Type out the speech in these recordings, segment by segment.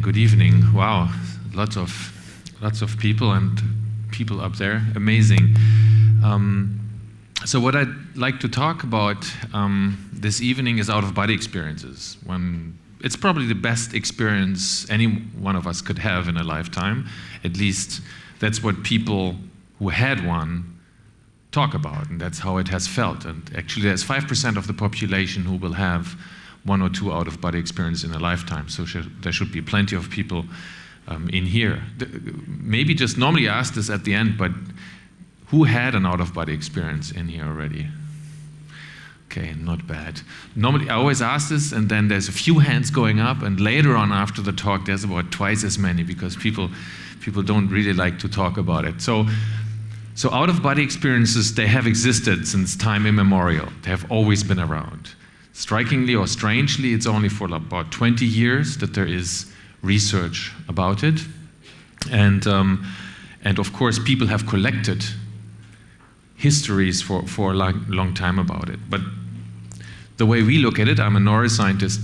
good evening. Wow, lots of people and people up there. Amazing. So what I'd like to talk about this evening is out-of-body experiences. It's probably the best experience any one of us could have in a lifetime. At least that's what people who had one talk about, and that's how it has felt. And actually there's 5% of the population who will have one or two out-of-body experiences in a lifetime. So there should be plenty of people in here. Maybe just normally ask this at the end, but who had an out-of-body experience in here already? Okay, not bad. Normally I always ask this, and then there's a few hands going up, and later on after the talk there's about twice as many, because people don't really like to talk about it. So out-of-body experiences, they have existed since time immemorial. They have always been around. Strikingly or strangely, it's only for about 20 years that there is research about it. And of course, people have collected histories for a long time about it. But the way we look at it, I'm a neuroscientist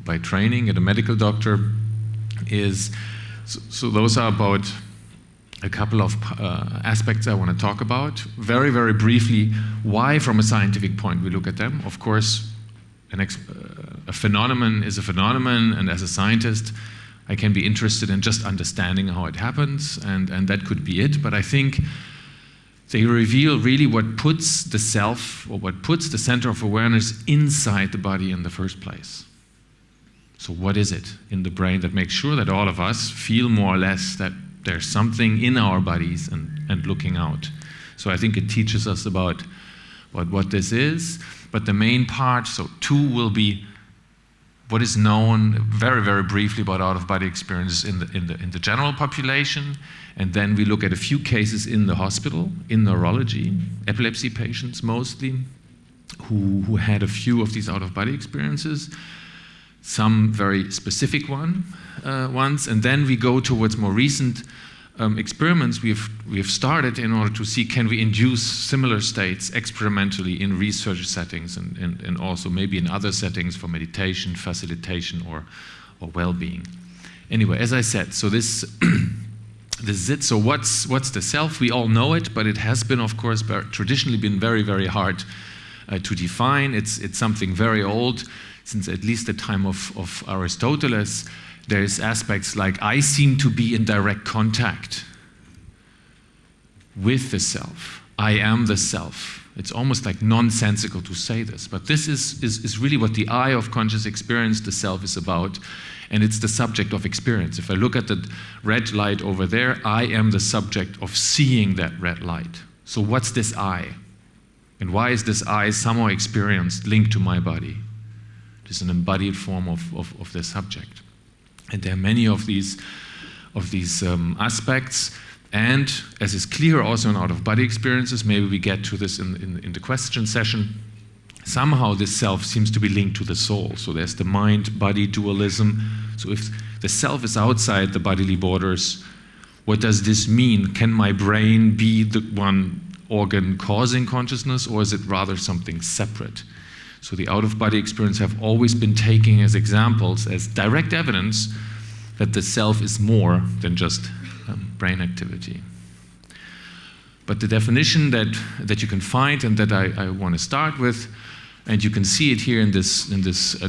by training and a medical doctor, so those are about a couple of aspects I want to talk about. Very, very briefly, why from a scientific point we look at them. Of course, a phenomenon is a phenomenon, and as a scientist, I can be interested in just understanding how it happens, and that could be it. But I think they reveal really what puts the self, or what puts the center of awareness inside the body in the first place. So what is it in the brain that makes sure that all of us feel more or less that there's something in our bodies and looking out? So I think it teaches us about what this is. But the main part, so 2 will be what is known very, very briefly about out-of-body experiences in the general population. And then we look at a few cases in the hospital, in neurology, epilepsy patients mostly, who had a few of these out-of-body experiences, some very specific ones, and then we go towards more recent experiments we've started in order to see, can we induce similar states experimentally in research settings and also maybe in other settings for meditation, facilitation, or well-being. Anyway, as I said, so this is it. So what's the self? We all know it, but it has been, of course, traditionally been very, very hard to define. It's something very old, since at least the time of Aristotle. There's aspects like, I seem to be in direct contact with the self. I am the self. It's almost like nonsensical to say this, but this is really what the eye of conscious experience, the self, is about, and it's the subject of experience. If I look at the red light over there, I am the subject of seeing that red light. So what's this I? And why is this I somehow experienced, linked to my body? It is an embodied form of the subject. And there are many of these aspects, and as is clear also in out-of-body experiences, maybe we get to this in the question session, somehow this self seems to be linked to the soul. So there's the mind-body dualism. So if the self is outside the bodily borders, what does this mean? Can my brain be the one organ causing consciousness, or is it rather something separate? So the out-of-body experience have always been taken as examples, as direct evidence that the self is more than just brain activity. But the definition that you can find and that I want to start with, and you can see it here in this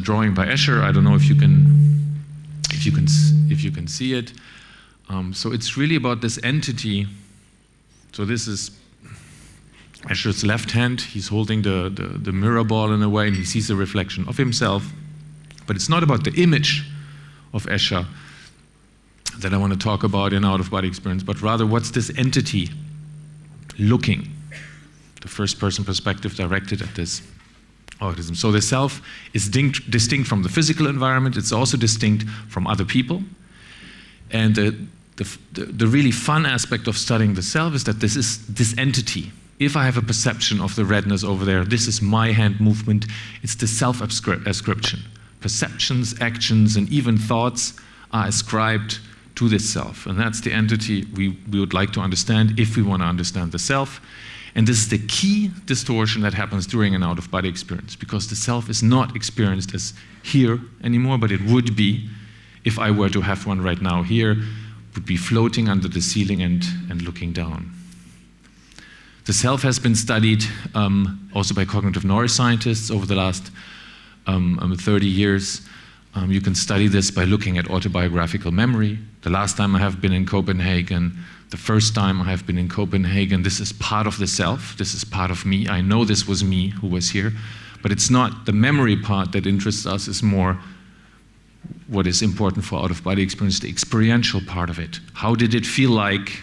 drawing by Escher. I don't know if you can see it. So it's really about this entity. So this is Escher's left hand. He's holding the mirror ball in a way, and he sees a reflection of himself. But it's not about the image of Escher that I want to talk about in out-of-body experience, but rather what's this entity looking? The first-person perspective directed at this organism. So the self is distinct from the physical environment. It's also distinct from other people. And the really fun aspect of studying the self is that this is this entity. If I have a perception of the redness over there, this is my hand movement. It's the self-ascription. Perceptions, actions, and even thoughts are ascribed to this self. And that's the entity we would like to understand if we want to understand the self. And this is the key distortion that happens during an out-of-body experience, because the self is not experienced as here anymore, but it would be if I were to have one right now here, would be floating under the ceiling and looking down. The self has been studied also by cognitive neuroscientists over the last 30 years. You can study this by looking at autobiographical memory. The last time I have been in Copenhagen, the first time I have been in Copenhagen, this is part of the self, this is part of me. I know this was me who was here, but it's not the memory part that interests us, it's more what is important for out-of-body experience, the experiential part of it. How did it feel like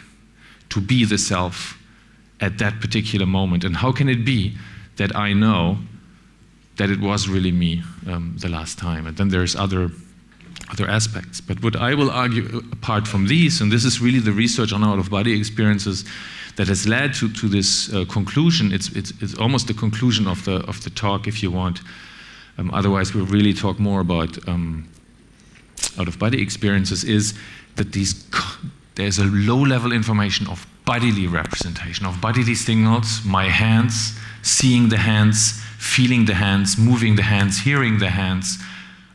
to be the self at that particular moment? And how can it be that I know that it was really me the last time? And then there's other aspects. But what I will argue, apart from these, and this is really the research on out-of-body experiences that has led to this conclusion. It's almost the conclusion of the talk, if you want. Otherwise, we'll really talk more about out-of-body experiences. Is that there's a low-level information of bodily representation, of bodily signals, my hands, seeing the hands, feeling the hands, moving the hands, hearing the hands.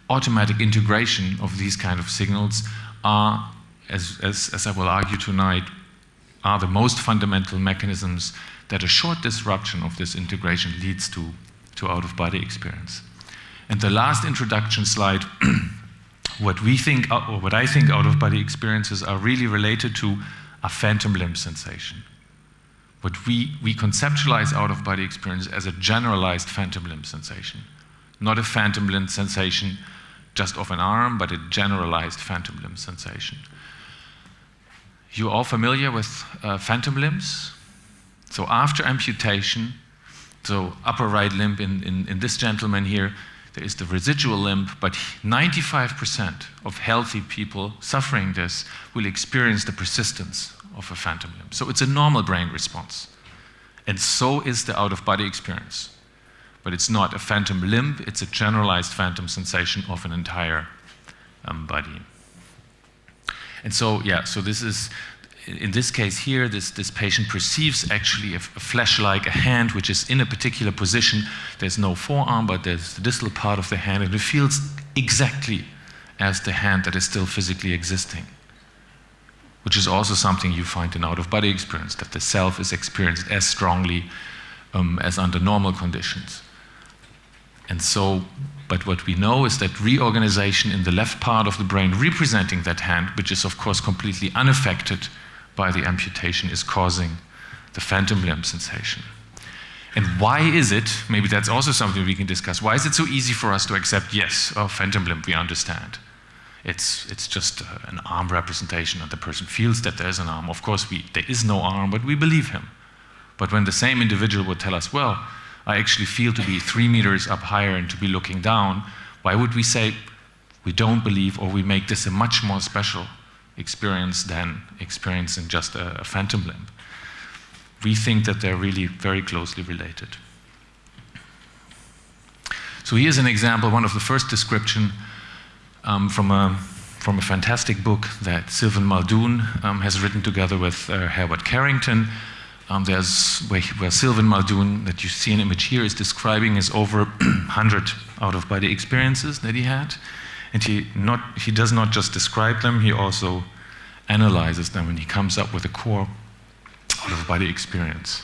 Automatic integration of these kind of signals are, as I will argue tonight, are the most fundamental mechanisms that a short disruption of this integration leads to out-of-body experience. And the last introduction slide, what we think, or what I think out-of-body experiences are really related to a phantom limb sensation. What we conceptualize out-of-body experience as a generalized phantom limb sensation. Not a phantom limb sensation just of an arm, but a generalized phantom limb sensation. You all familiar with phantom limbs? So after amputation, so upper right limb in this gentleman here, there is the residual limb, but 95% of healthy people suffering this will experience the persistence of a phantom limb. So it's a normal brain response. And so is the out-of-body experience. But it's not a phantom limb, it's a generalized phantom sensation of an entire body. And so, yeah, so this is, in this case here, this patient perceives actually a flesh-like, a hand which is in a particular position. There's no forearm, but there's the distal part of the hand, and it feels exactly as the hand that is still physically existing, which is also something you find in out-of-body experience, that the self is experienced as strongly as under normal conditions. And so, but what we know is that reorganization in the left part of the brain representing that hand, which is of course completely unaffected by the amputation, is causing the phantom limb sensation. And why is it, maybe that's also something we can discuss, why is it so easy for us to accept, yes, oh, phantom limb, we understand. It's just an arm representation and the person feels that there's an arm. Of course, there is no arm, but we believe him. But when the same individual would tell us, well, I actually feel to be 3 meters up higher and to be looking down, why would we say we don't believe, or we make this a much more special experience than experiencing just a phantom limb? We think that they're really very closely related. So here's an example, one of the first description from a fantastic book that Sylvain Muldoon has written together with Herbert Carrington. There's where Sylvain Muldoon, that you see an image here, is describing his over 100 out-of-body experiences that he had. And he does not just describe them, he also analyzes them, and he comes up with a core out-of-body experience.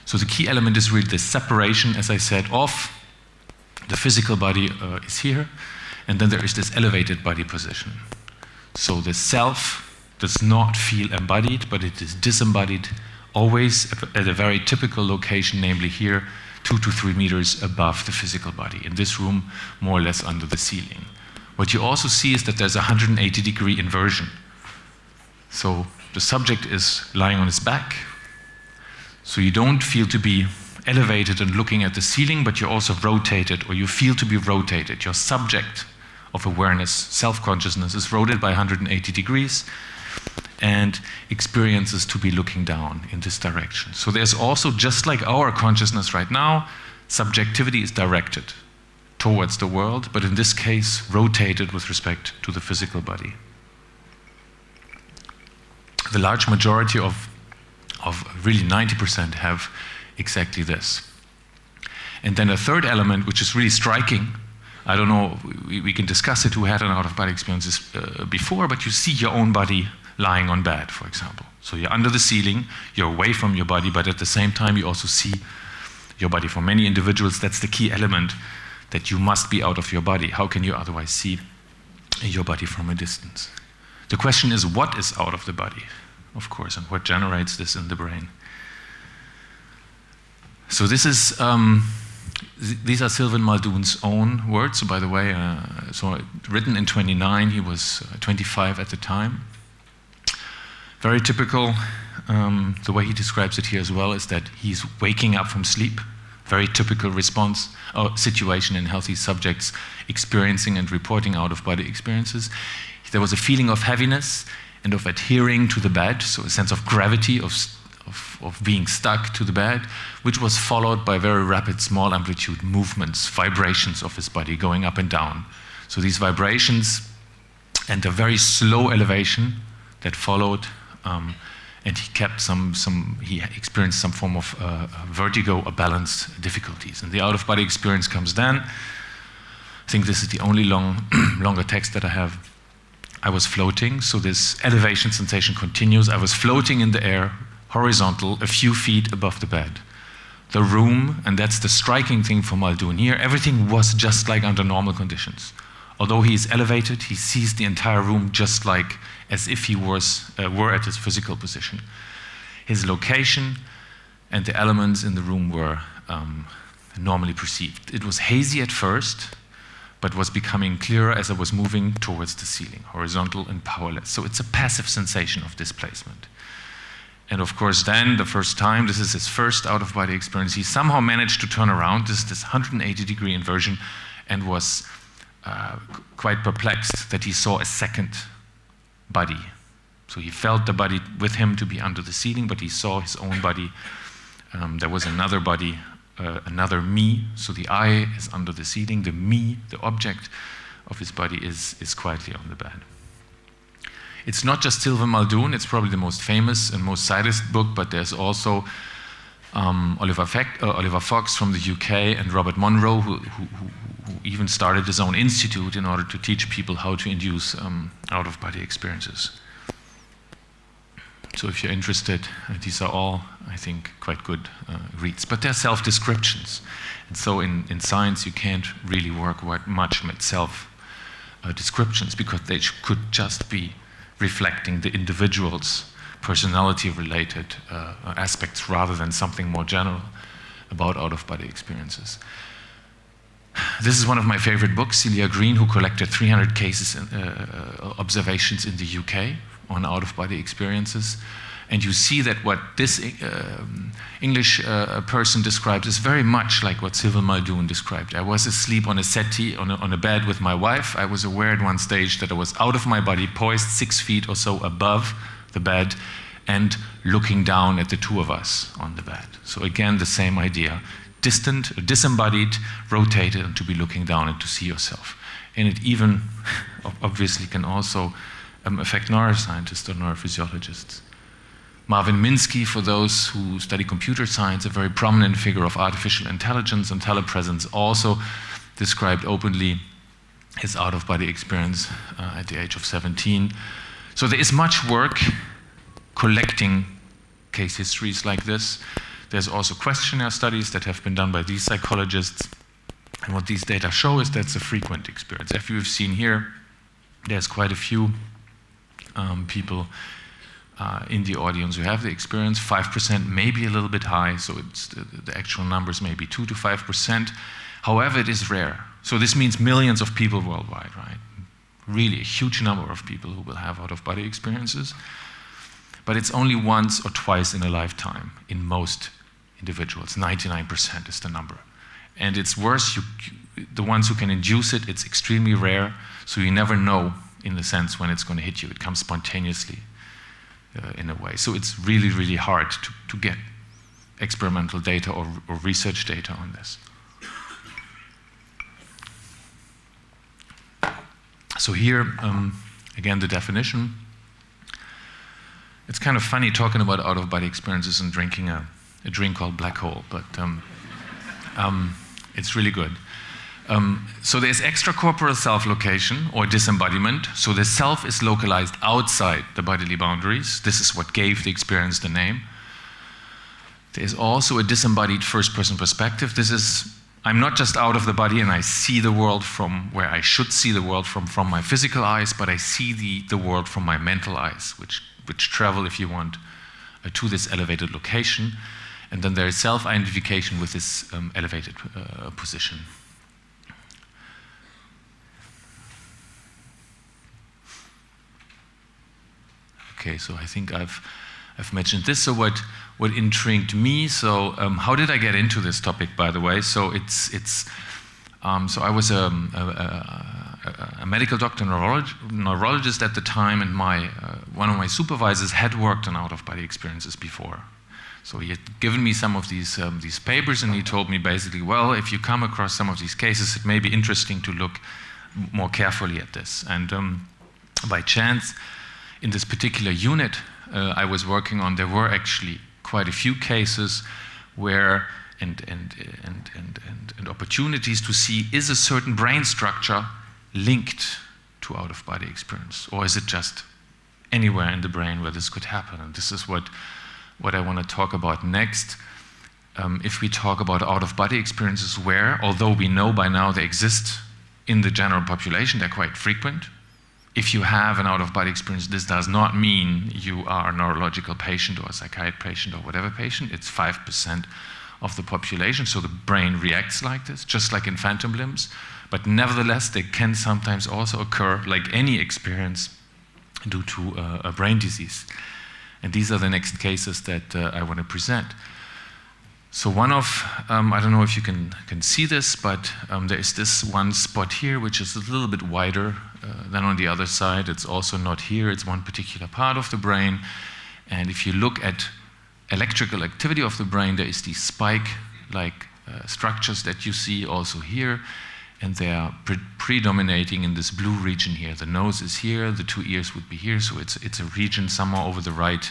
So the key element is really the separation, as I said, of the physical body is here, and then there is this elevated body position. So the self does not feel embodied, but it is disembodied, always at a very typical location, namely here, 2 to 3 meters above the physical body. In this room, more or less under the ceiling. What you also see is that there's a 180-degree inversion. So the subject is lying on his back, so you don't feel to be elevated and looking at the ceiling, but you're also rotated, or you feel to be rotated. Your subject of awareness, self-consciousness, is rotated by 180 degrees and experiences to be looking down in this direction. So there's also, just like our consciousness right now, subjectivity is directed towards the world, but in this case, rotated with respect to the physical body. The large majority of really 90% have exactly this. And then a third element, which is really striking, I don't know, we can discuss it who had an out-of-body experiences before, but you see your own body lying on bed, for example. So you're under the ceiling, you're away from your body, but at the same time you also see your body. For many individuals, that's the key element, that you must be out of your body. How can you otherwise see your body from a distance? The question is, what is out of the body, of course, and what generates this in the brain? So this is, these are Sylvain Muldoon's own words. So by the way, so written in 29, he was 25 at the time. Very typical, the way he describes it here as well, is that he's waking up from sleep. Very typical response or situation in healthy subjects experiencing and reporting out-of-body experiences. There was a feeling of heaviness and of adhering to the bed, so a sense of gravity, of being stuck to the bed, which was followed by very rapid small amplitude movements, vibrations of his body going up and down. So these vibrations and a very slow elevation that followed, and he kept he experienced some form of vertigo or balance difficulties. And the out-of-body experience comes then. I think this is the only longer text that I have. I was floating, so this elevation sensation continues. I was floating in the air, horizontal, a few feet above the bed. The room, and that's the striking thing for Muldoon here, everything was just like under normal conditions. Although he is elevated, he sees the entire room just like as if he were at his physical position. His location and the elements in the room were normally perceived. It was hazy at first, but was becoming clearer as I was moving towards the ceiling, horizontal and powerless. So it's a passive sensation of displacement. And of course then, the first time, this is his first out-of-body experience, he somehow managed to turn around, this 180-degree inversion, and was quite perplexed that he saw a second body. So he felt the body with him to be under the ceiling, but he saw his own body. There was another body, another me, so the I is under the ceiling, the me, the object of his body is quietly on the bed. It's not just Sylvain Muldoon, it's probably the most famous and most cited book, but there's also Oliver Fox from the UK and Robert Monroe, who even started his own institute in order to teach people how to induce out-of-body experiences. So if you're interested, these are all, I think, quite good reads. But they're self-descriptions. And so in science, you can't really work much with self-descriptions because they could just be reflecting the individual's personality-related aspects rather than something more general about out-of-body experiences. This is one of my favorite books, Celia Green, who collected 300 cases, observations in the UK on out-of-body experiences. And you see that what this English person described is very much like what Sylvain Muldoon described. I was asleep on a settee, on a bed with my wife. I was aware at one stage that I was out of my body, poised 6 feet or so above the bed, and looking down at the two of us on the bed. So again, the same idea. Distant, disembodied, rotated, and to be looking down and to see yourself. And it even, obviously, can also affect neuroscientists or neurophysiologists. Marvin Minsky, for those who study computer science, a very prominent figure of artificial intelligence and telepresence, also described openly his out-of-body experience at the age of 17. So there is much work collecting case histories like this. There's also questionnaire studies that have been done by these psychologists. And what these data show is that's a frequent experience. As you've seen here, there's quite a few people in the audience who have the experience. 5% may be a little bit high, so it's the actual numbers may be 2 to 5%. However, it is rare. So this means millions of people worldwide, right? Really a huge number of people who will have out-of-body experiences. But it's only once or twice in a lifetime in most individuals. 99% is the number. And it's worse, the ones who can induce it, it's extremely rare, so you never know in the sense when it's going to hit you. It comes spontaneously in a way. So it's really, really hard to get experimental data or research data on this. So here, again, the definition. It's kind of funny talking about out-of-body experiences and drinking a drink called Black Hole, but it's really good. So there's extracorporeal self-location or disembodiment. So the self is localized outside the bodily boundaries. This is what gave the experience the name. There's also a disembodied first-person perspective. This is, I'm not just out of the body and I see the world from where I should see the world from my physical eyes, but I see the world from my mental eyes, which travel, if you want, to this elevated location. And then there is self-identification with this elevated position. Okay, so I think I've mentioned this. So what intrigued me? So how did I get into this topic, by the way? So so I was a medical doctor, neurologist at the time, and one of my supervisors had worked on out-of-body experiences before. So he had given me some of these papers, and he told me basically, well, if you come across some of these cases, it may be interesting to look more carefully at this. And by chance, in this particular unit I was working on, there were actually quite a few cases where and opportunities to see, is a certain brain structure linked to out-of-body experience, or is it just anywhere in the brain where this could happen? And this is what I want to talk about next. If we talk about out-of-body experiences where, although we know by now they exist in the general population, they're quite frequent. If you have an out-of-body experience, this does not mean you are a neurological patient or a psychiatric patient or whatever patient. It's 5% of the population, so the brain reacts like this, just like in phantom limbs. But nevertheless, they can sometimes also occur, like any experience, due to a brain disease. And these are the next cases that I want to present. So one of, I don't know if you can see this, but there is this one spot here, which is a little bit wider than on the other side. It's also not here, it's one particular part of the brain. And if you look at electrical activity of the brain, there is these spike-like structures that you see also here, and they are predominating in this blue region here. The nose is here, the two ears would be here, so it's a region somewhere over the right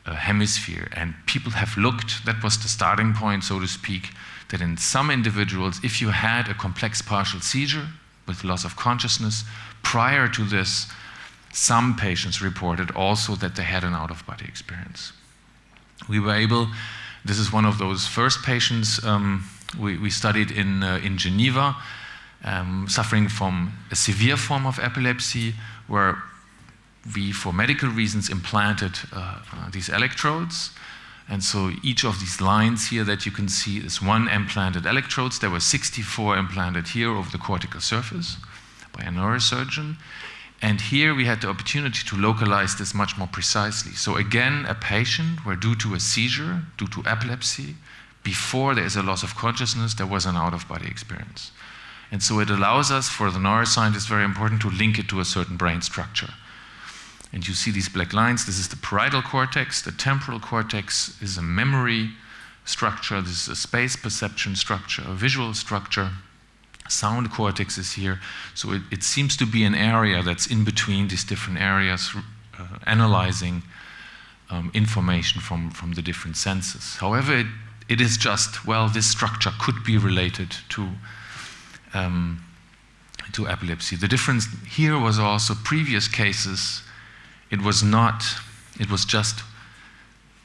hemisphere. And people have looked, that was the starting point, so to speak, that in some individuals, if you had a complex partial seizure with loss of consciousness, prior to this, some patients reported also that they had an out-of-body experience. We were able, this is one of those first patients we studied in Geneva, suffering from a severe form of epilepsy, where we, for medical reasons, implanted these electrodes. And so each of these lines here that you can see is one implanted electrodes. There were 64 implanted here over the cortical surface by a neurosurgeon. And here we had the opportunity to localize this much more precisely. So again, a patient where due to a seizure, due to epilepsy, before there is a loss of consciousness, there was an out-of-body experience. And so it allows us, for the neuroscientist, very important to link it to a certain brain structure. And you see these black lines. This is the parietal cortex. The temporal cortex is a memory structure. This is a space perception structure, a visual structure. Sound cortex is here. So it seems to be an area that's in between these different areas, analyzing information from the different senses. However, it is just, well, this structure could be related to epilepsy. The difference here was also previous cases. It was just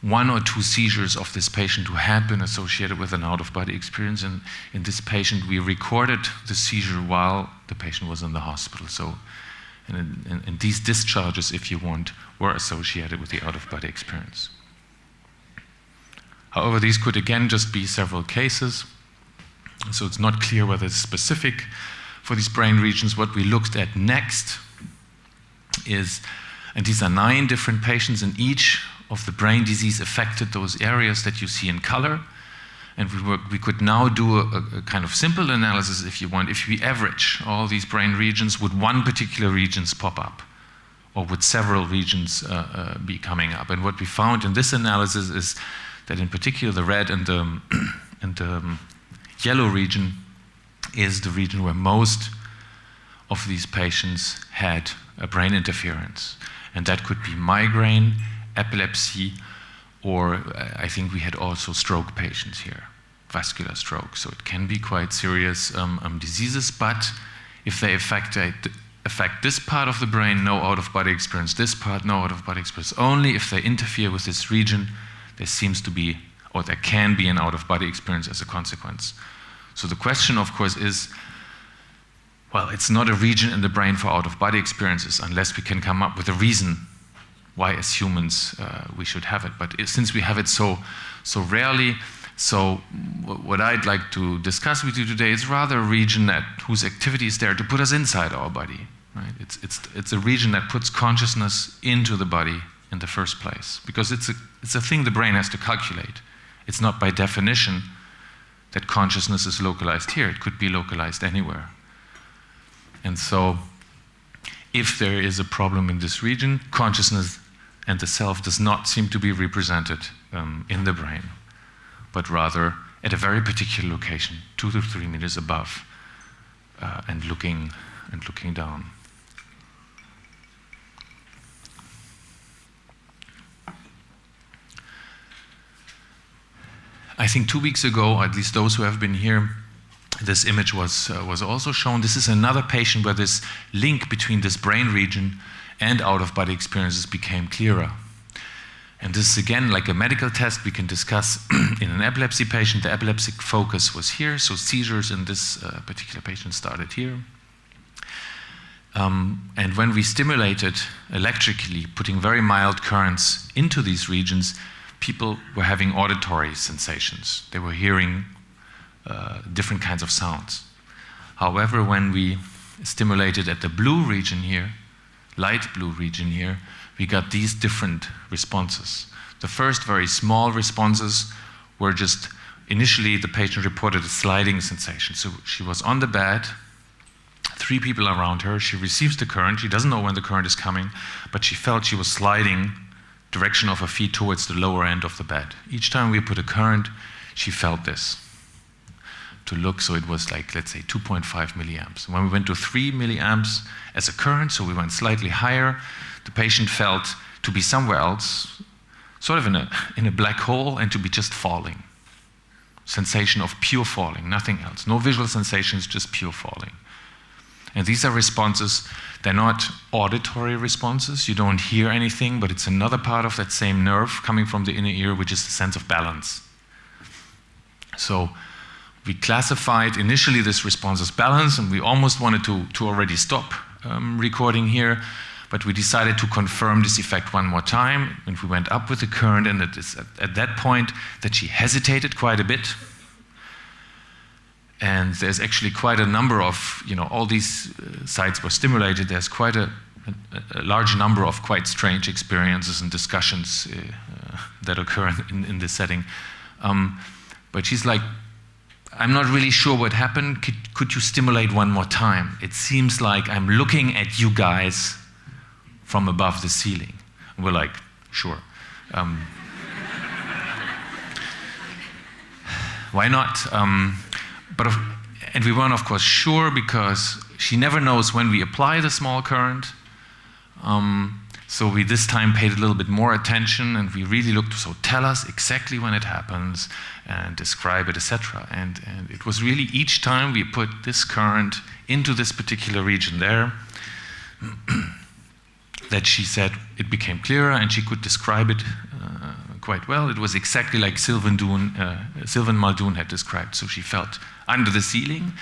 one or two seizures of this patient who had been associated with an out-of-body experience. And in this patient, we recorded the seizure while the patient was in the hospital. So, and these discharges, if you want, were associated with the out-of-body experience. However, these could again just be several cases. So it's not clear whether it's specific for these brain regions. What we looked at next is, and these are 9 different patients, and each of the brain disease affected those areas that you see in color. And we could now do a kind of simple analysis, if you want. If we average all these brain regions, would one particular regions pop up? Or would several regions be coming up? And what we found in this analysis is that in particular the red and the yellow region is the region where most of these patients had a brain interference. And that could be migraine, epilepsy, or I think we had also stroke patients here. vascular stroke. So it can be quite serious diseases, but if they affect this part of the brain, no out-of-body experience, this part, no out-of-body experience. Only if they interfere with this region, there seems to be, or there can be an out-of-body experience as a consequence. So the question, of course, is, well, it's not a region in the brain for out-of-body experiences unless we can come up with a reason why, as humans, we should have it. But since we have it so rarely, so what I'd like to discuss with you today is rather a region whose activity is there to put us inside our body. Right? It's a region that puts consciousness into the body in the first place, because it's a thing the brain has to calculate. It's not by definition that consciousness is localized here. It could be localized anywhere. And so if there is a problem in this region, consciousness and the self does not seem to be represented in the brain, but rather at a very particular location, 2 to 3 meters above, and looking down. I think 2 weeks ago, at least those who have been here, this image was also shown. This is another patient where this link between this brain region and out-of-body experiences became clearer. And this is again like a medical test we can discuss in an epilepsy patient. The epileptic focus was here, so seizures in this particular patient started here. And when we stimulated electrically, putting very mild currents into these regions, people were having auditory sensations. They were hearing different kinds of sounds. However, when we stimulated at the blue region here, light blue region here, we got these different responses. The first very small responses were just, initially the patient reported a sliding sensation. So she was on the bed, 3 people around her, she receives the current, she doesn't know when the current is coming, but she felt she was sliding direction of her feet towards the lower end of the bed. Each time we put a current, she felt this. To look, so it was like, let's say, 2.5 milliamps. When we went to 3 milliamps as a current, so we went slightly higher, the patient felt to be somewhere else, sort of in a black hole, and to be just falling. Sensation of pure falling, nothing else. No visual sensations, just pure falling. And these are responses, they're not auditory responses, you don't hear anything, but it's another part of that same nerve coming from the inner ear, which is the sense of balance. So we classified initially this response as balance, and we almost wanted to already stop recording here, but we decided to confirm this effect one more time, and we went up with the current, and it is at that point that she hesitated quite a bit. And there's actually quite a number of, all these sites were stimulated. There's quite a large number of quite strange experiences and discussions that occur in this setting. But she's like, I'm not really sure what happened. Could you stimulate one more time? It seems like I'm looking at you guys from above the ceiling. And we're like, sure. Why not? And we weren't, of course, sure, because she never knows when we apply the small current. So we this time paid a little bit more attention, and we really looked, so tell us exactly when it happens, and describe it, etc. And it was really each time we put this current into this particular region there, that she said it became clearer, and she could describe it quite well. It was exactly like Sylvain Muldoon had described. So she felt under the ceiling.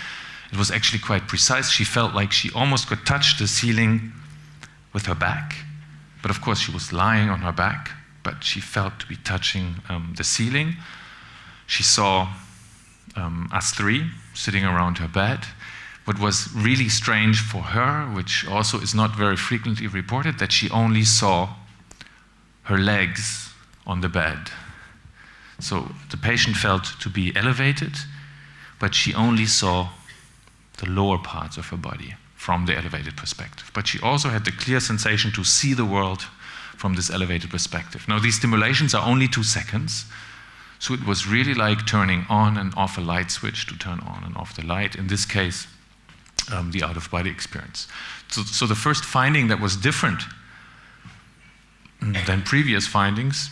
It was actually quite precise. She felt like she almost could touch the ceiling with her back. But of course, she was lying on her back, but she felt to be touching the ceiling. She saw us 3 sitting around her bed. What was really strange for her, which also is not very frequently reported, that she only saw her legs on the bed. So the patient felt to be elevated, but she only saw the lower parts of her body from the elevated perspective. But she also had the clear sensation to see the world from this elevated perspective. Now, these stimulations are only 2 seconds, so it was really like turning on and off a light switch to turn on and off the light. In this case, the out-of-body experience. So the first finding that was different than previous findings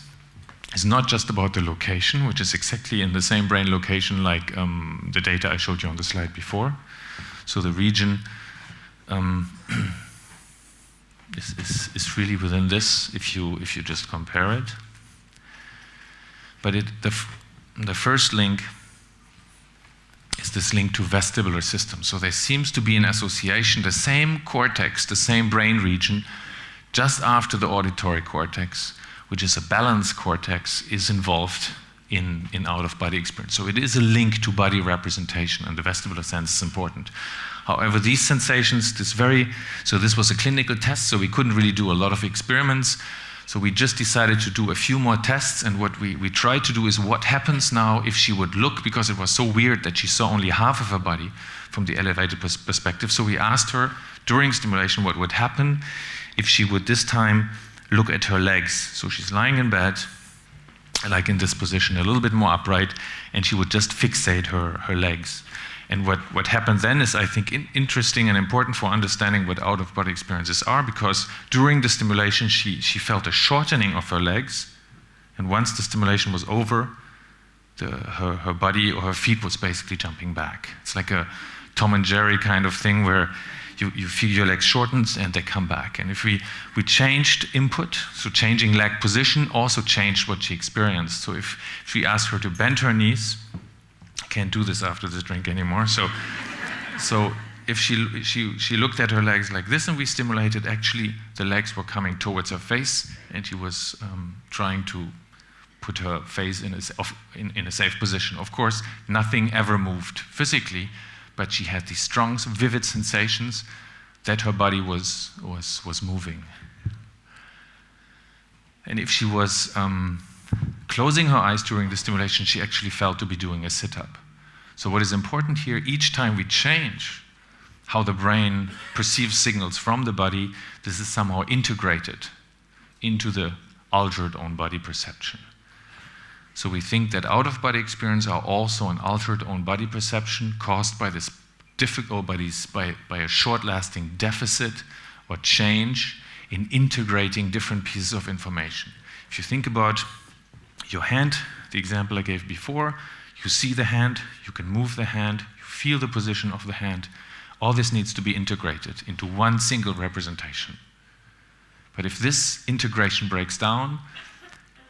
is not just about the location, which is exactly in the same brain location like the data I showed you on the slide before. So the region is really within this if you just compare it. But the first link is this link to vestibular system. So there seems to be an association, the same cortex, the same brain region, just after the auditory cortex, which is a balanced cortex, is involved in out-of-body experience. So it is a link to body representation, and the vestibular sense is important. However, these sensations, so this was a clinical test, so we couldn't really do a lot of experiments. So we just decided to do a few more tests, and what we tried to do is what happens now if she would look, because it was so weird that she saw only half of her body from the elevated perspective. So we asked her during stimulation what would happen if she would this time look at her legs. So she's lying in bed, like in this position, a little bit more upright, and she would just fixate her legs. And what happened then is, I think, interesting and important for understanding what out-of-body experiences are, because during the stimulation, she felt a shortening of her legs, and once the stimulation was over, her body or her feet was basically jumping back. It's like a Tom and Jerry kind of thing where you feel your legs shorten and they come back. And if we changed input, so changing leg position also changed what she experienced. So if we asked her to bend her knees, can't do this after this drink anymore. So if she looked at her legs like this and we stimulated, actually the legs were coming towards her face, and she was trying to put her face in a safe position. Of course, nothing ever moved physically, but she had these strong, vivid sensations that her body was moving. And if she was closing her eyes during the stimulation, she actually felt to be doing a sit-up. So what is important here, each time we change how the brain perceives signals from the body, this is somehow integrated into the altered own body perception. So we think that out-of-body experiences are also an altered own body perception caused by this by a short-lasting deficit or change in integrating different pieces of information. If you think about your hand, the example I gave before, you see the hand, you can move the hand, you feel the position of the hand. All this needs to be integrated into one single representation. But if this integration breaks down,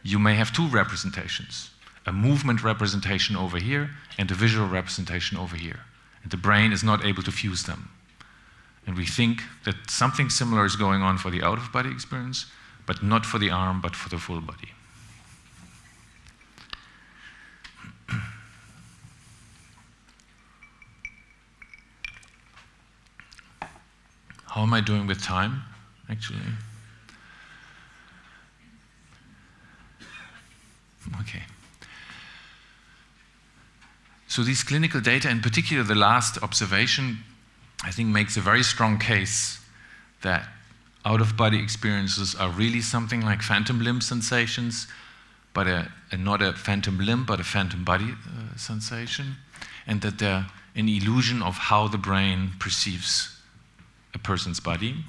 you may have two representations, a movement representation over here and a visual representation over here. And the brain is not able to fuse them. And we think that something similar is going on for the out-of-body experience, but not for the arm, but for the full body. How am I doing with time, actually? Okay. So these clinical data, in particular the last observation, I think makes a very strong case that out-of-body experiences are really something like phantom limb sensations, but not a phantom limb, but a phantom body sensation, and that they're an illusion of how the brain perceives a person's body.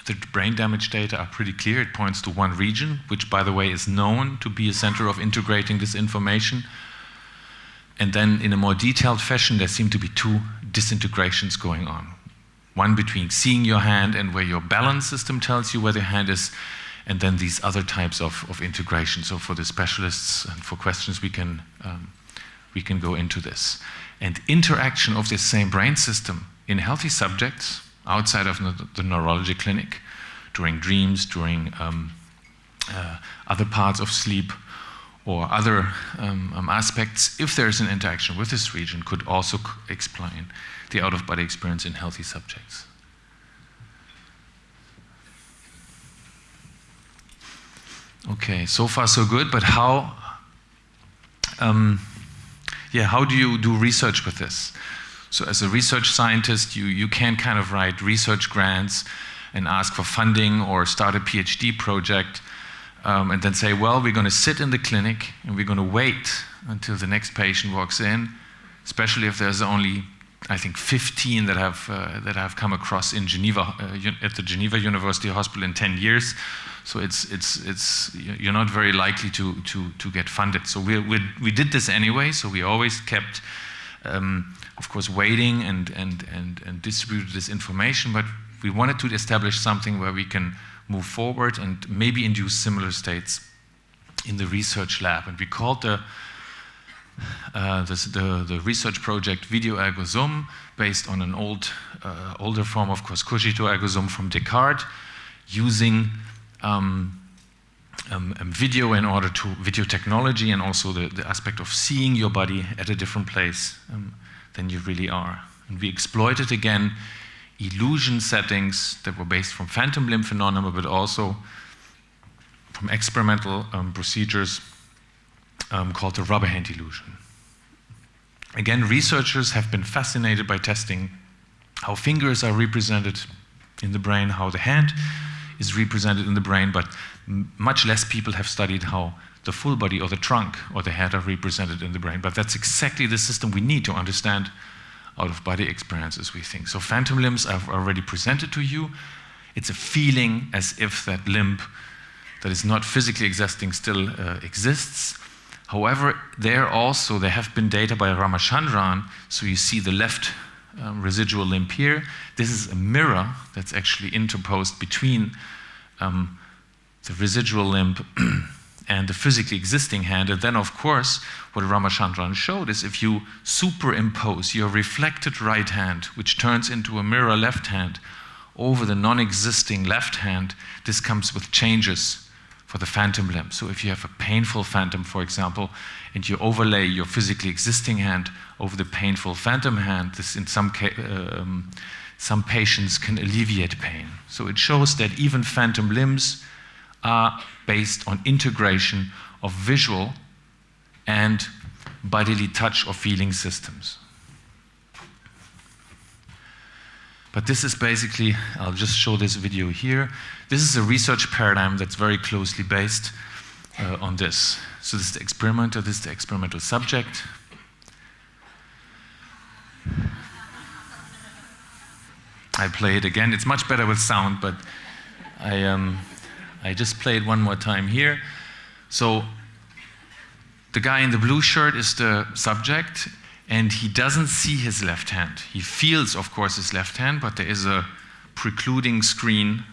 The brain damage data are pretty clear. It points to one region, which, by the way, is known to be a center of integrating this information. And then in a more detailed fashion, there seem to be two disintegrations going on. One between seeing your hand and where your balance system tells you where the hand is, and then these other types of integration. So for the specialists and for questions, we can go into this. And interaction of this same brain system in healthy subjects outside of the neurology clinic, during dreams, during other parts of sleep, or other aspects, if there is an interaction with this region, could also explain the out-of-body experience in healthy subjects. Okay, so far so good, but how do you do research with this? So as a research scientist, you can kind of write research grants and ask for funding or start a PhD project, and then say, well, we're going to sit in the clinic and we're going to wait until the next patient walks in, especially if there's only I think 15 that I've come across in Geneva at the Geneva University Hospital in 10 years. So you're not very likely to get funded. So we did this anyway. So we always kept, of course, waiting and distributed this information. But we wanted to establish something where we can move forward and maybe induce similar states in the research lab. And we called the research project Video Ergo Sum, based on an older form, of course, Cogito Ergo Sum from Descartes, using video technology and also the aspect of seeing your body at a different place than you really are. And we exploited again illusion settings that were based from phantom limb phenomena, but also from experimental procedures called the rubber hand illusion. Again, researchers have been fascinated by testing how fingers are represented in the brain, how the hand is represented in the brain, but much less people have studied how the full body or the trunk or the head are represented in the brain. But that's exactly the system we need to understand out-of-body experiences, we think. So phantom limbs I've already presented to you. It's a feeling as if that limb that is not physically existing still exists. However, there have been data by Ramachandran, so you see the left residual limb here. This is a mirror that's actually interposed between the residual limb and the physically existing hand. And then, of course, what Ramachandran showed is if you superimpose your reflected right hand, which turns into a mirror left hand, over the non-existing left hand, this comes with changes for the phantom limb. So if you have a painful phantom, for example, and you overlay your physically existing hand over the painful phantom hand, this in some patients can alleviate pain. So it shows that even phantom limbs are based on integration of visual and bodily touch or feeling systems. But this is basically, I'll just show this video here. This is a research paradigm that's very closely based on this. So this is the experimenter, this is the experimental subject. I play it again. It's much better with sound, but I just play it one more time here. So the guy in the blue shirt is the subject, and he doesn't see his left hand. He feels, of course, his left hand, but there is a precluding screen.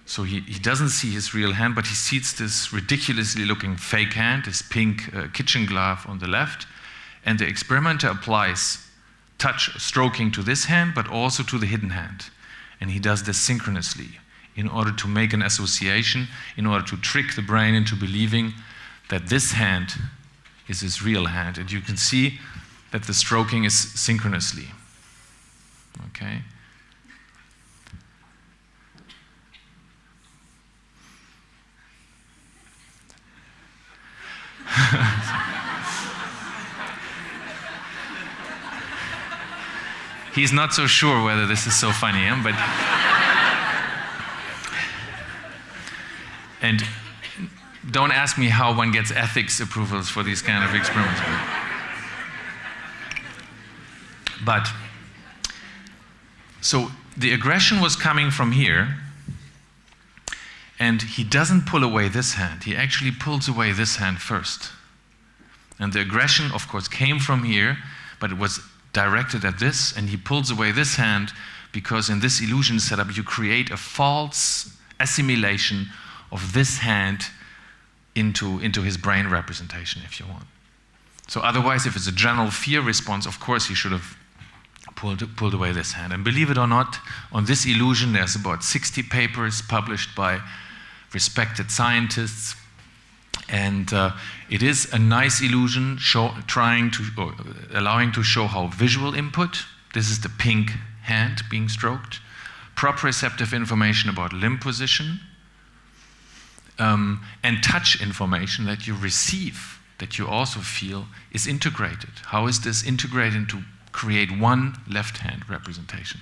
So he doesn't see his real hand, but he sees this ridiculously looking fake hand, this pink kitchen glove on the left. And the experimenter applies touch, stroking to this hand, but also to the hidden hand. And he does this synchronously in order to make an association, in order to trick the brain into believing that this hand is his real hand. And you can see that the stroking is synchronously. Okay? He's not so sure whether this is so funny, but and don't ask me how one gets ethics approvals for these kind of experiments. But so the aggression was coming from here, and he doesn't pull away this hand. He actually pulls away this hand first. And the aggression, of course, came from here, but it was directed at this, and he pulls away this hand because in this illusion setup you create a false assimilation of this hand into his brain representation, if you want. So otherwise, if it's a general fear response, of course he should have pulled away this hand. And believe it or not, on this illusion there's about 60 papers published by respected scientists. And it is a nice illusion allowing to show how visual input, this is the pink hand being stroked, proprioceptive information about limb position, and touch information that you receive, that you also feel, is integrated. How is this integrated to create one left hand representation?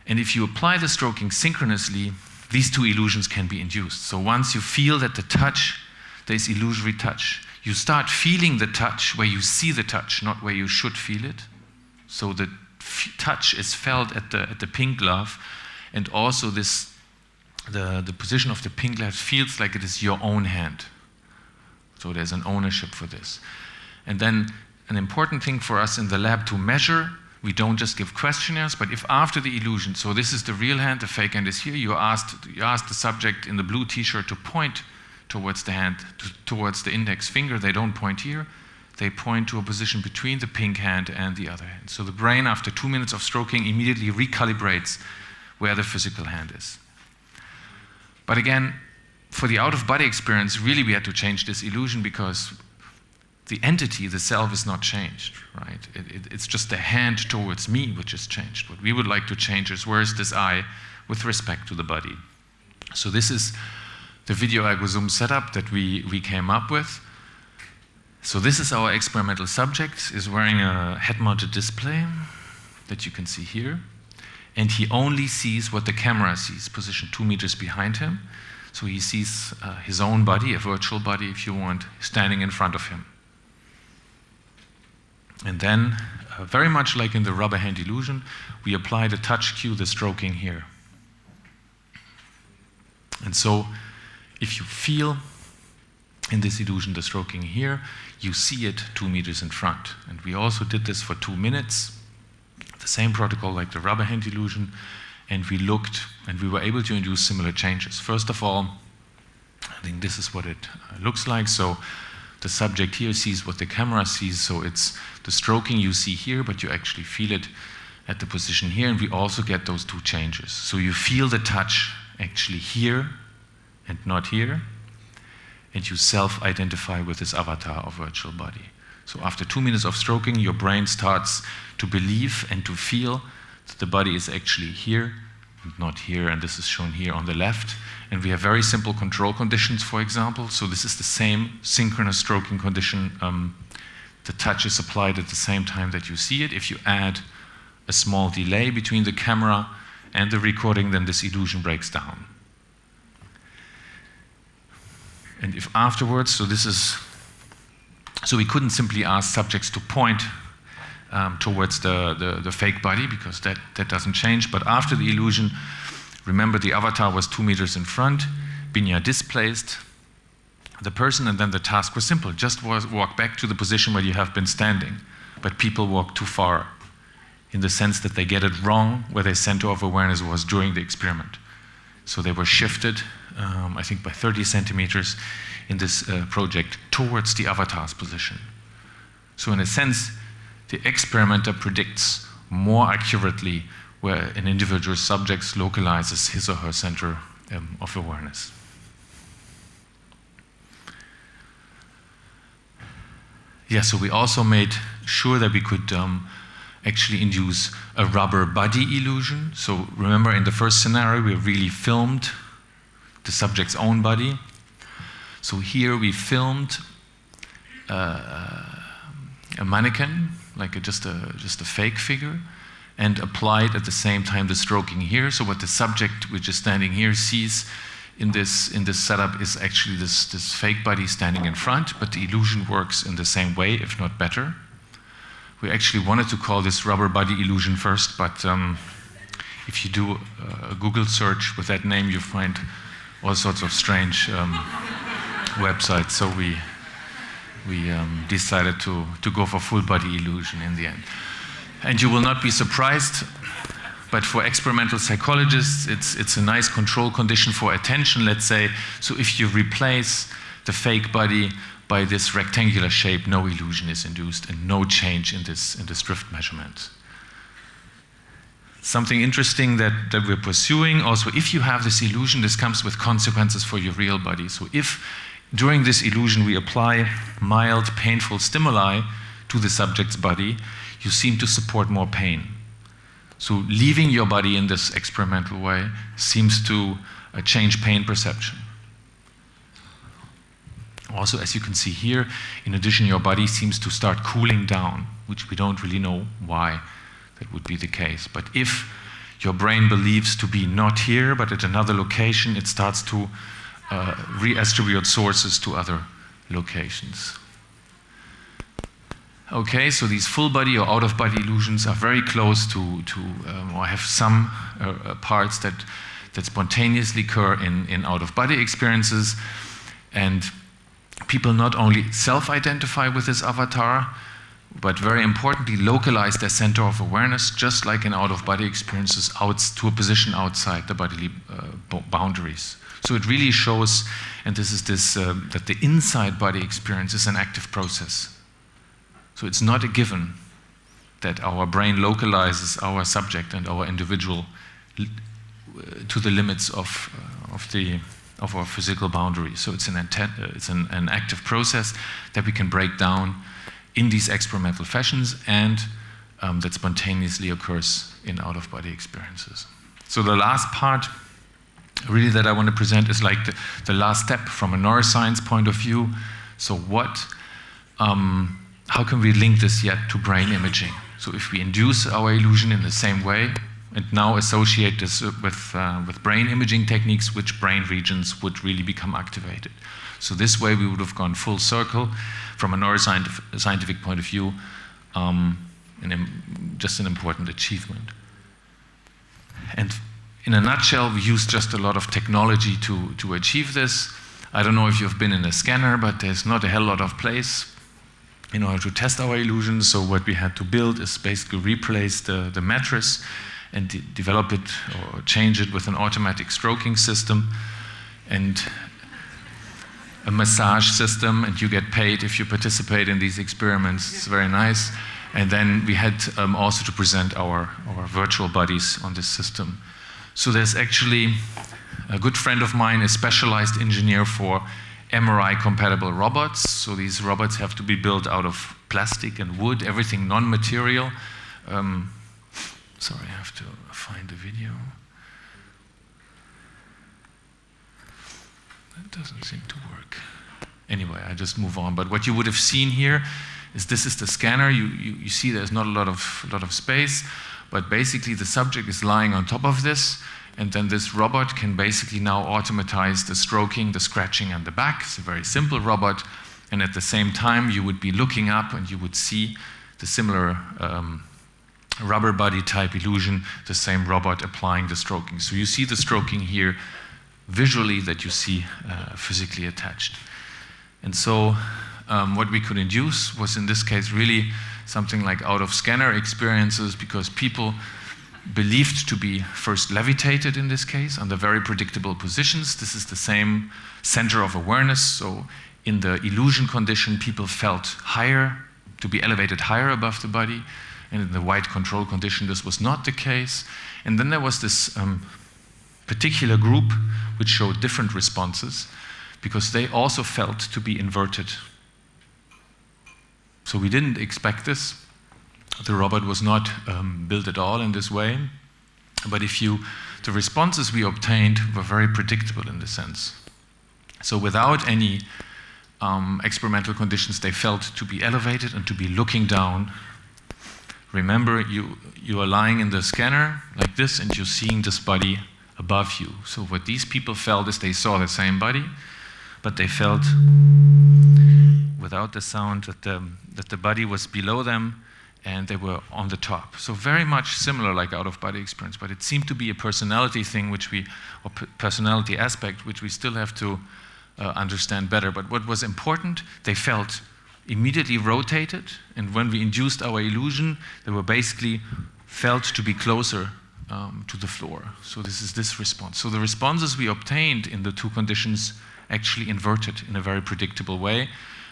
And if you apply the stroking synchronously, these two illusions can be induced. So once you feel that the touch, there is illusory touch, you start feeling the touch where you see the touch, not where you should feel it. So the touch is felt at the pink glove, and also the position of the pink glove feels like it is your own hand. So there's an ownership for this. And then an important thing for us in the lab to measure, we don't just give questionnaires, but if after the illusion, so this is the real hand, the fake hand is here, you ask the subject in the blue t-shirt to point towards the hand, towards the index finger. They don't point here. They point to a position between the pink hand and the other hand. So the brain, after 2 minutes of stroking, immediately recalibrates where the physical hand is. But again, for the out-of-body experience, really we had to change this illusion because the entity, the self, is not changed, right? It's just the hand towards me which is changed. What we would like to change is where is this I with respect to the body. So this is the video ergozoom setup that we came up with. So this is our experimental subject, is wearing a head-mounted display that you can see here. And he only sees what the camera sees, positioned 2 meters behind him. So he sees his own body, a virtual body if you want, standing in front of him. And then, very much like in the rubber hand illusion, we apply the touch cue, the stroking here. And so, if you feel in this illusion the stroking here, you see it 2 meters in front. And we also did this for 2 minutes, the same protocol like the rubber hand illusion, and we looked and we were able to induce similar changes. First of all, I think this is what it looks like. So the subject here sees what the camera sees, so it's the stroking you see here, but you actually feel it at the position here, and we also get those 2 changes. So you feel the touch actually here and not here, and you self-identify with this avatar or virtual body. So after 2 minutes of stroking, your brain starts to believe and to feel that the body is actually here and not here, and this is shown here on the left. And we have very simple control conditions, for example. So this is the same synchronous stroking condition. The touch is applied at the same time that you see it. If you add a small delay between the camera and the recording, then this illusion breaks down. And if afterwards, so we couldn't simply ask subjects to point towards the fake body, because that doesn't change. But after the illusion, remember the avatar was 2 meters in front, Binya displaced the person, and then the task was simple. Just walk back to the position where you have been standing. But people walk too far, in the sense that they get it wrong where their center of awareness was during the experiment. So they were shifted, I think by 30 centimeters in this project towards the avatar's position. So in a sense, the experimenter predicts more accurately where an individual subject localizes his or her center of awareness. Yeah, so we also made sure that we could actually induce a rubber body illusion. So remember, in the first scenario, we really filmed the subject's own body. So here we filmed a mannequin, like just a fake figure, and applied at the same time the stroking here. So what the subject, which is standing here, sees in this setup is actually this fake body standing in front, but the illusion works in the same way, if not better. We actually wanted to call this rubber body illusion first, but if you do a Google search with that name, you find all sorts of strange websites. So we decided to go for full body illusion in the end. And you will not be surprised, but for experimental psychologists, it's a nice control condition for attention, let's say. So if you replace the fake body by this rectangular shape, no illusion is induced and no change in this drift measurement. Something interesting that we're pursuing also, if you have this illusion, this comes with consequences for your real body. So if during this illusion we apply mild painful stimuli to the subject's body, you seem to support more pain. So leaving your body in this experimental way seems to change pain perception. Also, as you can see here, in addition, your body seems to start cooling down, which we don't really know why that would be the case. But if your brain believes to be not here, but at another location, it starts to re-attribute sources to other locations. Okay, so these full body or out of body illusions are very close to or have some parts that spontaneously occur in out of body experiences, and people not only self-identify with this avatar, but very importantly localize their center of awareness, just like in out of body experiences, out to a position outside the bodily boundaries. So it really shows, and this is that the inside body experience is an active process. So it's not a given that our brain localizes our subject and our individual to the limits of our physical boundaries. So it's an active process that we can break down in these experimental fashions, and that spontaneously occurs in out-of-body experiences. So the last part really that I want to present is like the last step from a neuroscience point of view. So how can we link this yet to brain imaging? So if we induce our illusion in the same way and now associate this with brain imaging techniques, which brain regions would really become activated? So this way we would have gone full circle from a neuroscientific point of view, just an important achievement. And in a nutshell, we use just a lot of technology to achieve this. I don't know if you've been in a scanner, but there's not a hell lot of place in order to test our illusions. So what we had to build is basically replace the mattress and develop it or change it with an automatic stroking system and a massage system, and you get paid if you participate in these experiments. It's very nice. And then we had also to present our virtual bodies on this system. So there's actually a good friend of mine, a specialized engineer for MRI-compatible robots. So these robots have to be built out of plastic and wood, everything non-material. Sorry, I have to find the video. That doesn't seem to work. Anyway, I just move on. But what you would have seen here is this is the scanner. You see there's not a lot of space, but basically the subject is lying on top of this, and then this robot can basically now automatize the stroking, the scratching, and the back. It's a very simple robot, and at the same time you would be looking up and you would see the similar rubber body type illusion, the same robot applying the stroking. So you see the stroking here visually that you see physically attached. And so what we could induce was in this case really something like out of scanner experiences, because people believed to be first levitated in this case under very predictable positions. This is the same center of awareness. So in the illusion condition, people felt higher, to be elevated higher above the body. And in the white control condition, this was not the case. And then there was this particular group which showed different responses because they also felt to be inverted. So we didn't expect this. The robot was not built at all in this way. But the responses we obtained were very predictable in this sense. So without any experimental conditions, they felt to be elevated and to be looking down. Remember, you are lying in the scanner like this, and you're seeing this body above you. So what these people felt is they saw the same body, but they felt, without the sound, that the body was below them and they were on the top. So very much similar like out-of-body experience, but it seemed to be a personality thing or personality aspect which we still have to understand better. But what was important, they felt immediately rotated, and when we induced our illusion, they were basically felt to be closer to the floor. So this is this response. So the responses we obtained in the two conditions actually inverted in a very predictable way,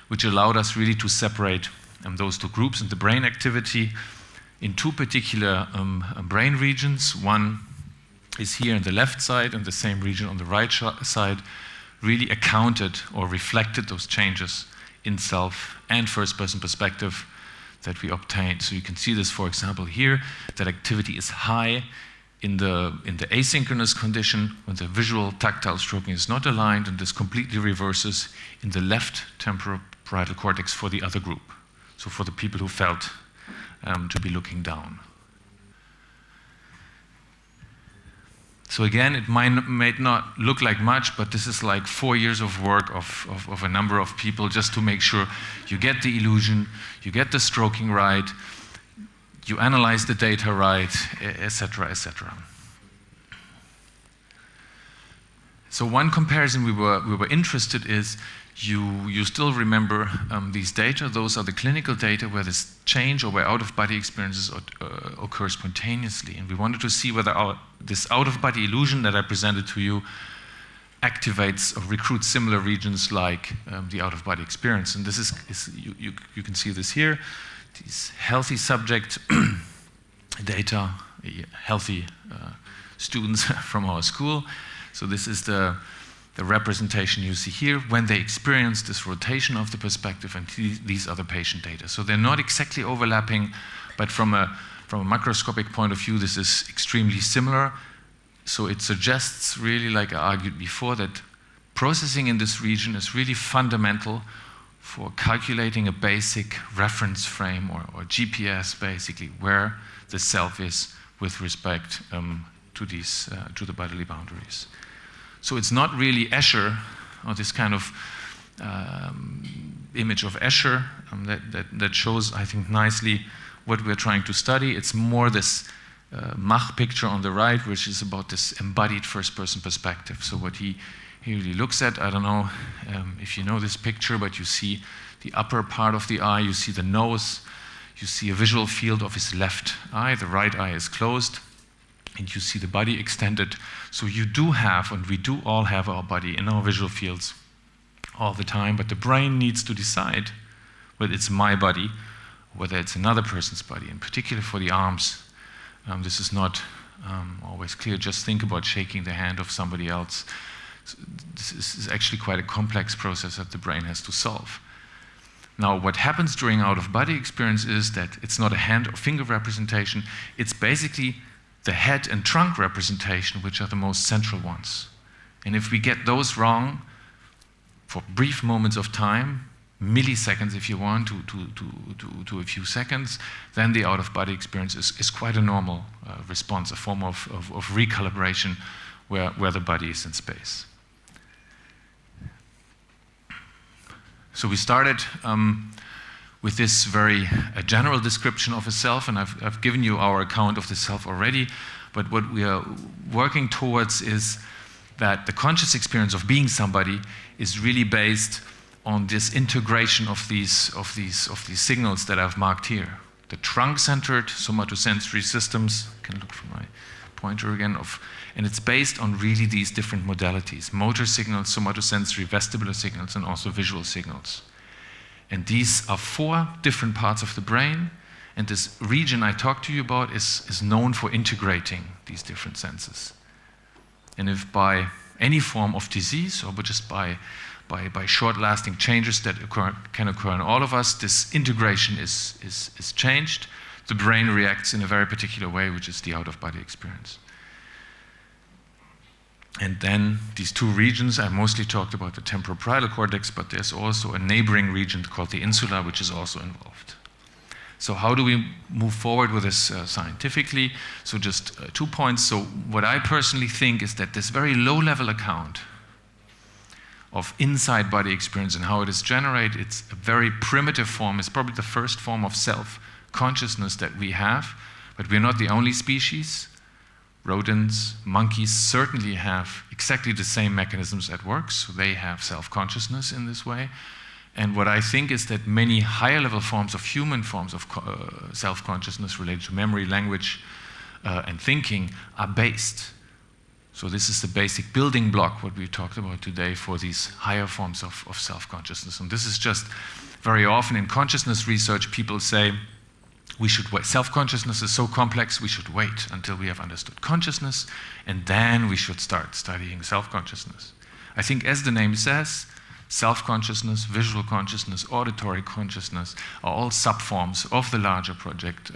which allowed us really to separate those two groups and the brain activity in two particular brain regions. One is here on the left side, and the same region on the right side really accounted or reflected those changes in self and first-person perspective that we obtained. So you can see this, for example, here, that activity is high in the asynchronous condition when the visual tactile stroking is not aligned, and this completely reverses in the left temporal parietal cortex for the other group. So for the people who felt to be looking down. So again, it may not look like much, but this is like 4 years of work of a number of people just to make sure you get the illusion, you get the stroking right, you analyze the data right, etc., etc. So one comparison we were interested is, you still remember these data. Those are the clinical data where this change or where out-of-body experiences occur spontaneously. And we wanted to see whether this out-of-body illusion that I presented to you activates or recruits similar regions like the out-of-body experience. And this is you can see this here. These healthy subject data, healthy students from our school. So this is the representation you see here when they experience this rotation of the perspective, and these are the patient data. So they're not exactly overlapping, but from a macroscopic point of view, this is extremely similar. So it suggests really, like I argued before, that processing in this region is really fundamental for calculating a basic reference frame or GPS, basically, where the self is with respect to the bodily boundaries. So it's not really Escher, or this kind of image of Escher that shows, I think, nicely what we're trying to study. It's more this Mach picture on the right, which is about this embodied first-person perspective. So what he really looks at, I don't know if you know this picture, but you see the upper part of the eye, you see the nose, you see a visual field of his left eye, the right eye is closed, and you see the body extended. So you do have, and we do all have our body in our visual fields all the time, but the brain needs to decide whether it's my body, whether it's another person's body, in particular for the arms. This is not always clear. Just think about shaking the hand of somebody else. So this is actually quite a complex process that the brain has to solve. Now, what happens during out-of-body experience is that it's not a hand or finger representation, it's basically the head and trunk representation, which are the most central ones. And if we get those wrong for brief moments of time, milliseconds if you want, to a few seconds, then the out-of-body experience is quite a normal response, a form of recalibration where the body is in space. So we started with this very general description of a self, and I've given you our account of the self already, but what we are working towards is that the conscious experience of being somebody is really based on this integration of these signals that I've marked here. The trunk-centered somatosensory systems, I can look for my pointer again, and it's based on really these different modalities: motor signals, somatosensory, vestibular signals, and also visual signals. And these are 4 different parts of the brain, and this region I talked to you about is known for integrating these different senses. And if by any form of disease, or just by short-lasting changes that can occur in all of us, this integration is changed, the brain reacts in a very particular way, which is the out-of-body experience. And then these 2 regions, I mostly talked about the temporoparietal cortex, but there's also a neighboring region called the insula, which is also involved. So how do we move forward with this scientifically? So just 2 points. So what I personally think is that this very low-level account of inside body experience and how it is generated, it's a very primitive form. It's probably the first form of self-consciousness that we have, but we're not the only species. Rodents, monkeys certainly have exactly the same mechanisms at work, so they have self-consciousness in this way. And what I think is that many higher-level forms of human forms of self-consciousness related to memory, language, and thinking are based. So this is the basic building block, what we talked about today, for these higher forms of self-consciousness. And this is just very often in consciousness research, people say, we should wait. Self-consciousness is so complex, we should wait until we have understood consciousness, and then we should start studying self-consciousness. I think, as the name says, self-consciousness, visual consciousness, auditory consciousness are all subforms of the larger project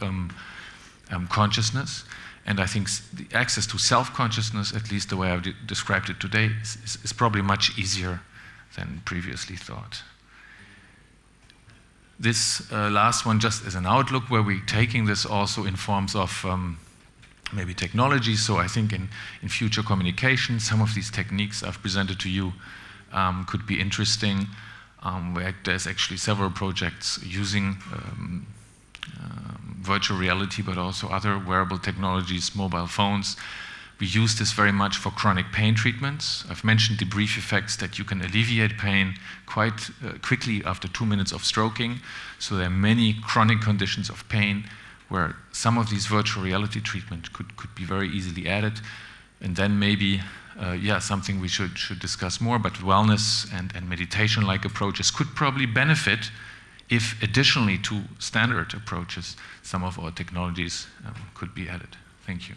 consciousness. And I think the access to self-consciousness, at least the way I've described it today, is probably much easier than previously thought. This last one just as an outlook, where we're taking this also in forms of maybe technology. So I think in future communication, some of these techniques I've presented to you could be interesting. There's actually several projects using virtual reality, but also other wearable technologies, mobile phones. We use this very much for chronic pain treatments. I've mentioned the brief effects that you can alleviate pain quite quickly after 2 minutes of stroking. So there are many chronic conditions of pain where some of these virtual reality treatment could be very easily added. And then maybe, something we should discuss more, but wellness and meditation-like approaches could probably benefit if additionally to standard approaches, some of our technologies could be added. Thank you.